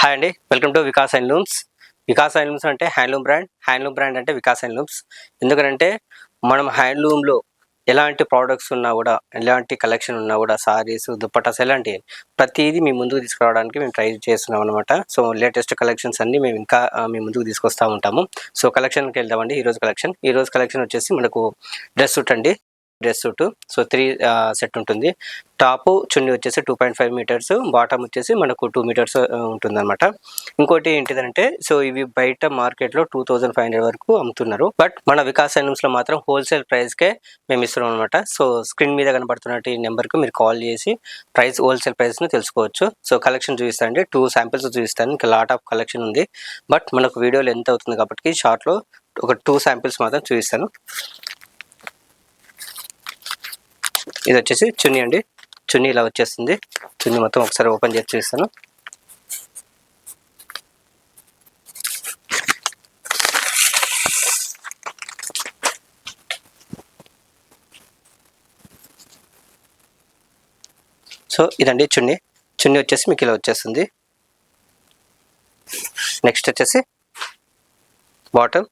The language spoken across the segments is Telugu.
హాయ్ అండి, welcome to Vikas handlooms. Vikas handlooms అంటే హ్యాండ్లూమ్ బ్రాండ్ అంటే వికాస్ హ్యాండ్లూమ్స్. ఎందుకంటే మనం హ్యాండ్లూమ్లో ఎలాంటి ప్రోడక్ట్స్ ఉన్నా కూడా, ఎలాంటి కలెక్షన్ ఉన్నా కూడా, సారీస్, దుప్పటాస్ ఎలాంటి ప్రతిదీ మీ ముందుకు తీసుకురావడానికి మేము ట్రై చేస్తున్నాం అనమాట. సో లేటెస్ట్ కలెక్షన్స్ అన్ని మేము ఇంకా మీ ముందుకు తీసుకొస్తూ ఉంటాము. సో కలెక్షన్కి వెళ్దామండి. ఈరోజు కలెక్షన్ వచ్చేసి మనకు డ్రెస్ సూట్ అండి. డ్రెస్ సూట్ సో 3 సెట్ ఉంటుంది. టాప్ చున్నీ వచ్చేసి 2.5 మీటర్స్, బాటమ్ వచ్చేసి మనకు 2 మీటర్స్ ఉంటుందన్నమాట. ఇంకోటి ఏంటిదంటే, సో ఇవి బయట మార్కెట్లో 2500 వరకు అమ్ముతున్నారు. బట్ మన వికాస్ హ్యాండ్లూమ్స్లో మాత్రం హోల్సేల్ ప్రైస్కే మేము ఇస్తున్నాం అనమాట. సో స్క్రీన్ మీద కనబడుతున్నట్టు ఈ నెంబర్కి మీరు కాల్ చేసి హోల్సేల్ ప్రైస్ని తెలుసుకోవచ్చు. సో కలెక్షన్ చూపిస్తానండి, 2 శాంపిల్స్ చూపిస్తాను. ఇంకా లాట్ ఆఫ్ కలెక్షన్ ఉంది. బట్ మనకు వీడియోలో ఎంత అవుతుంది కాబట్టి షార్ట్లో ఒక 2 శాంపిల్స్ మాత్రం చూపిస్తాను. ఇది వచ్చేసి చున్నీ అండి. చున్నీ ఇలా వచ్చేస్తుంది. చున్నీ మొత్తం ఒకసారి ఓపెన్ చేసి చూపిస్తాను. సో ఇదండి చున్నీ వచ్చేసి మీకు ఇలా వచ్చేస్తుంది. నెక్స్ట్ వచ్చేసి బాటమ్.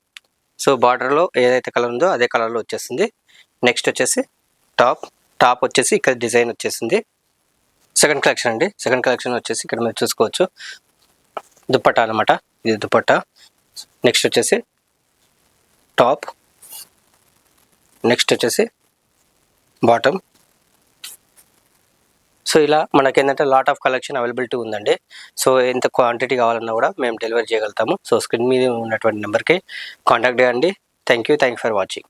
సో బార్డర్లో ఏదైతే కలర్ ఉందో అదే కలర్లో వచ్చేస్తుంది. నెక్స్ట్ వచ్చేసి టాప్ వచ్చేసి ఇక్కడ డిజైన్ వచ్చేసింది. సెకండ్ కలెక్షన్ అండి. సెకండ్ కలెక్షన్ వచ్చేసి ఇక్కడ మీరు చూసుకోవచ్చు, దుప్పట్టా అనమాట. ఇది దుప్పట్టా. నెక్స్ట్ వచ్చేసి టాప్. నెక్స్ట్ వచ్చేసి బాటమ్. సో ఇలా మనకేంటంటే లాట్ ఆఫ్ కలెక్షన్ అవైలబిలిటీ ఉందండి. సో ఎంత క్వాంటిటీ కావాలన్నా కూడా మేము డెలివరీ చేయగలుగుతాము. సో స్క్రీన్ మీద ఉన్నటువంటి నెంబర్కి కాంటాక్ట్ చేయండి. Thank you for watching.